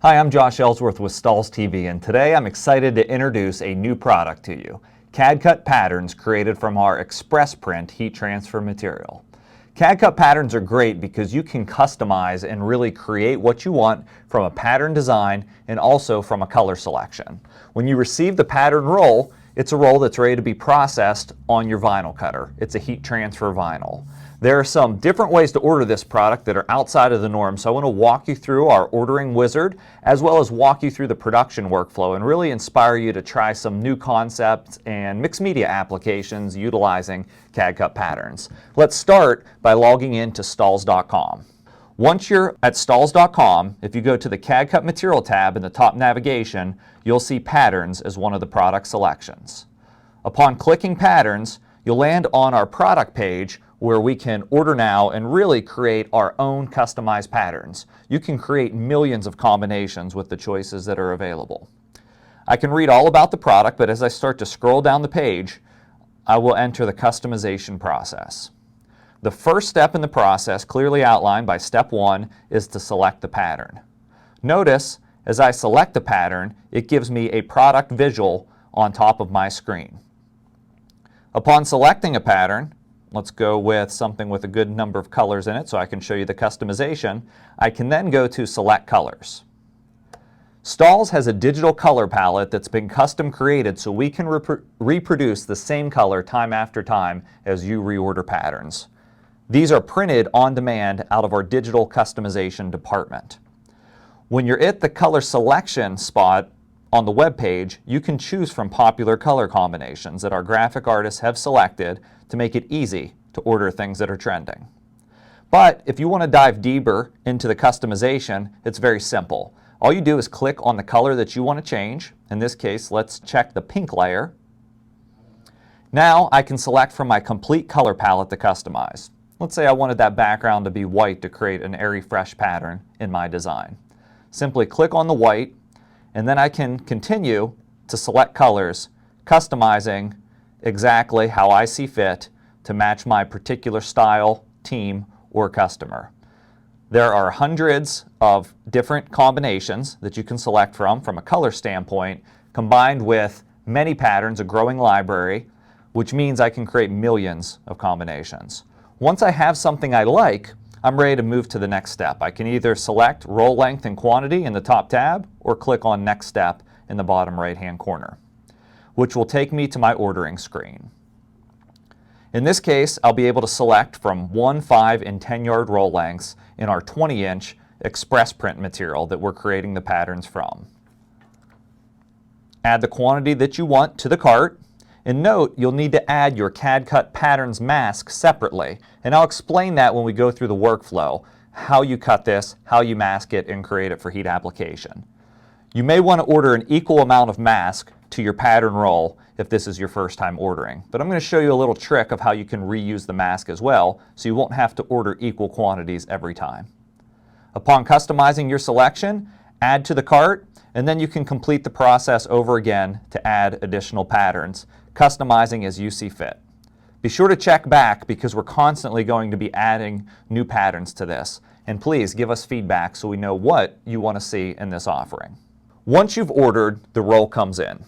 Hi, I'm Josh Ellsworth with Stahls TV, and today I'm excited to introduce a new product to you, CAD-CUT Patterns created from our Express Print heat transfer material. CAD-CUT Patterns are great because you can customize and really create what you want from a pattern design and also from a color selection. When you receive the pattern roll, it's a roll that's ready to be processed on your vinyl cutter. It's a heat transfer vinyl. There are some different ways to order this product that are outside of the norm, so I want to walk you through our ordering wizard as well as walk you through the production workflow and really inspire you to try some new concepts and mixed media applications utilizing CAD-CUT Patterns. Let's start by logging into Stahls.com. Once you're at Stahls.com, if you go to the CAD-CUT Material tab in the top navigation, you'll see Patterns as one of the product selections. Upon clicking Patterns, you'll land on our product page where we can order now and really create our own customized patterns. You can create millions of combinations with the choices that are available. I can read all about the product, but as I start to scroll down the page, I will enter the customization process. The first step in the process, clearly outlined by step 1, is to select the pattern. Notice, as I select the pattern, it gives me a product visual on top of my screen. Upon selecting a pattern, let's go with something with a good number of colors in it so I can show you the customization. I can then go to Select Colors. Stahls has a digital color palette that's been custom created so we can reproduce the same color time after time as you reorder patterns. These are printed on demand out of our digital customization department. When you're at the color selection spot on the web page, you can choose from popular color combinations that our graphic artists have selected to make it easy to order things that are trending. But if you want to dive deeper into the customization, it's very simple. All you do is click on the color that you want to change. In this case, let's check the pink layer. Now I can select from my complete color palette to customize. Let's say I wanted that background to be white to create an airy, fresh pattern in my design. Simply click on the white, and then I can continue to select colors, customizing exactly how I see fit to match my particular style, team, or customer. There are hundreds of different combinations that you can select from a color standpoint, combined with many patterns, a growing library, which means I can create millions of combinations. Once I have something I like, I'm ready to move to the next step. I can either select roll length and quantity in the top tab or click on Next Step in the bottom right-hand corner, which will take me to my ordering screen. In this case, I'll be able to select from 1, 5, and 10-yard roll lengths in our 20-inch Express Print material that we're creating the patterns from. Add the quantity that you want to the cart. And note, you'll need to add your CAD-CUT Patterns mask separately. And I'll explain that when we go through the workflow, how you cut this, how you mask it, and create it for heat application. You may want to order an equal amount of mask to your pattern roll if this is your first time ordering. But I'm going to show you a little trick of how you can reuse the mask as well, so you won't have to order equal quantities every time. Upon customizing your selection, add to the cart, and then you can complete the process over again to add additional patterns, customizing as you see fit. Be sure to check back because we're constantly going to be adding new patterns to this. And please give us feedback so we know what you want to see in this offering. Once you've ordered, the roll comes in.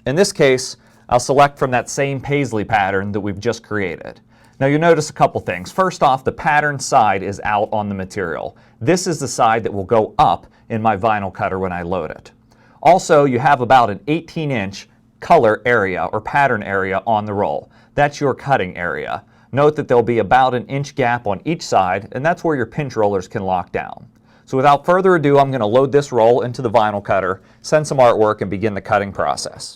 In this case, I'll select from that same paisley pattern that we've just created. Now you'll notice a couple things. First off, the pattern side is out on the material. This is the side that will go up in my vinyl cutter when I load it. Also, you have about an 18-inch color area or pattern area on the roll. That's your cutting area. Note that there'll be about an inch gap on each side, and that's where your pinch rollers can lock down. So without further ado, I'm going to load this roll into the vinyl cutter, send some artwork, and begin the cutting process.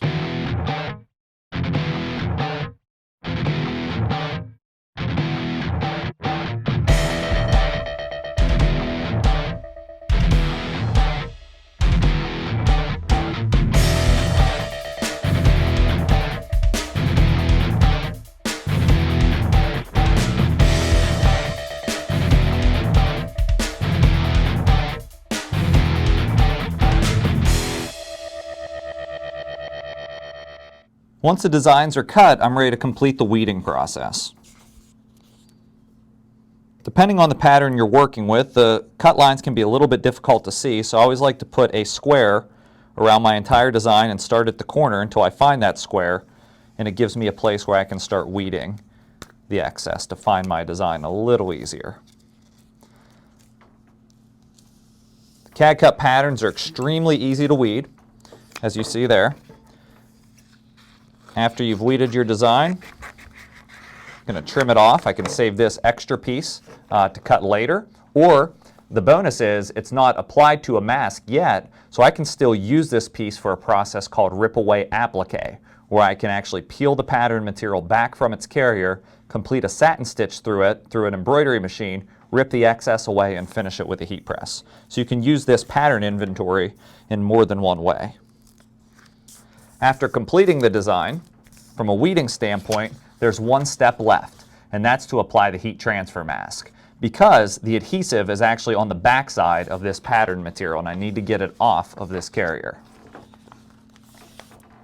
Once the designs are cut, I'm ready to complete the weeding process. Depending on the pattern you're working with, the cut lines can be a little bit difficult to see, so I always like to put a square around my entire design and start at the corner until I find that square, and it gives me a place where I can start weeding the excess to find my design a little easier. CAD-CUT patterns are extremely easy to weed, as you see there. After you've weeded your design, I'm going to trim it off. I can save this extra piece to cut later, or the bonus is it's not applied to a mask yet, so I can still use this piece for a process called rip-away applique, where I can actually peel the pattern material back from its carrier, complete a satin stitch through it through an embroidery machine, rip the excess away, and finish it with a heat press. So you can use this pattern inventory in more than one way. After completing the design, from a weeding standpoint, there's one step left, and that's to apply the heat transfer mask. Because the adhesive is actually on the back side of this pattern material, and I need to get it off of this carrier.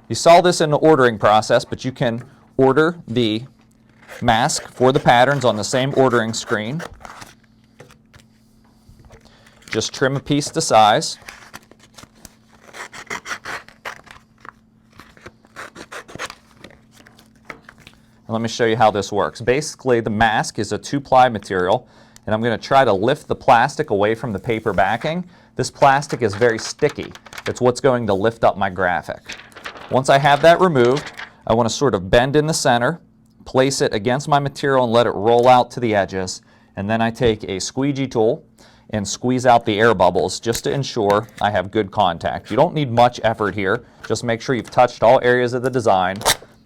You saw this in the ordering process, but you can order the mask for the patterns on the same ordering screen. Just trim a piece to size. Let me show you how this works. Basically, the mask is a 2-ply material, and I'm going to try to lift the plastic away from the paper backing. This plastic is very sticky. It's what's going to lift up my graphic. Once I have that removed, I want to sort of bend in the center, place it against my material and let it roll out to the edges, and then I take a squeegee tool and squeeze out the air bubbles just to ensure I have good contact. You don't need much effort here. Just make sure you've touched all areas of the design.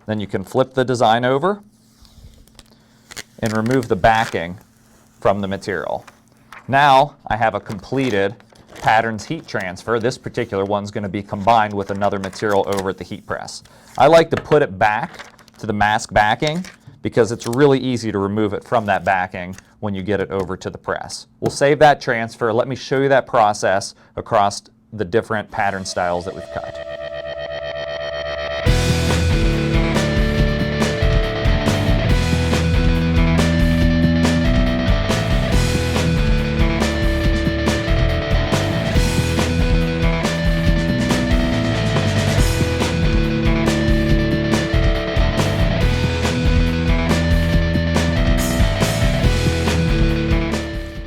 Then you can flip the design over and remove the backing from the material. Now I have a completed patterns heat transfer. This particular one's going to be combined with another material over at the heat press. I like to put it back to the mask backing because it's really easy to remove it from that backing when you get it over to the press. We'll save that transfer. Let me show you that process across the different pattern styles that we've cut.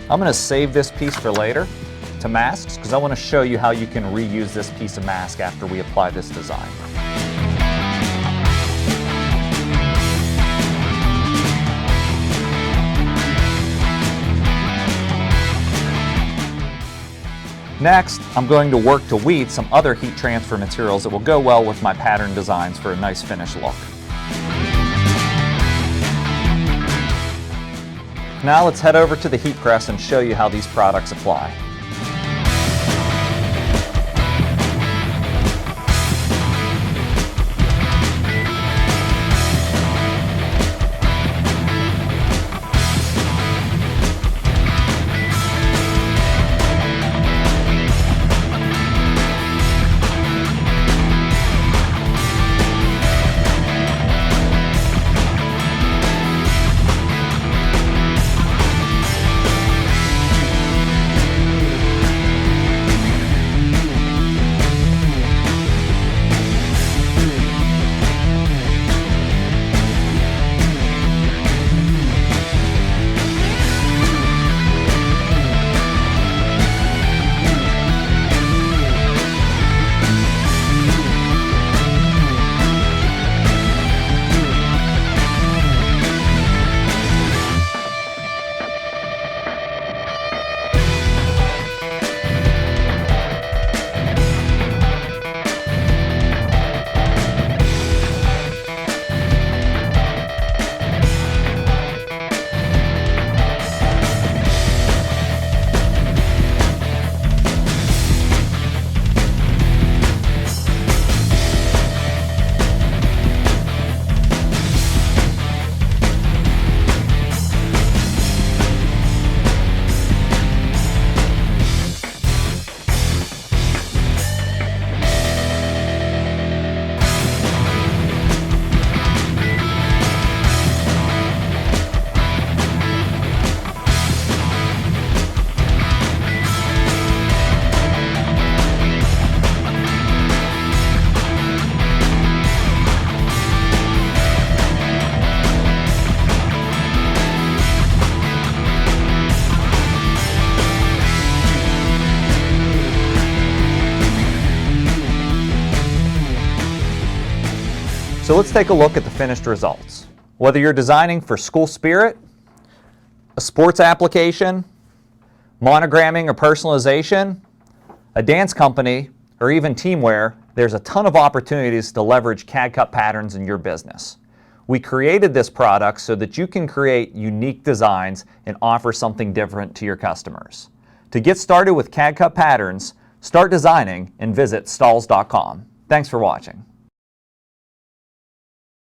I'm going to save this piece for later to masks because I want to show you how you can reuse this piece of mask after we apply this design. Next, I'm going to work to weed some other heat transfer materials that will go well with my pattern designs for a nice finished look. Now let's head over to the heat press and show you how these products apply. So let's take a look at the finished results. Whether you're designing for school spirit, a sports application, monogramming or personalization, a dance company, or even teamwear, there's a ton of opportunities to leverage CAD-CUT patterns in your business. We created this product so that you can create unique designs and offer something different to your customers. To get started with CAD-CUT patterns, start designing and visit Stahls.com. Thanks for watching.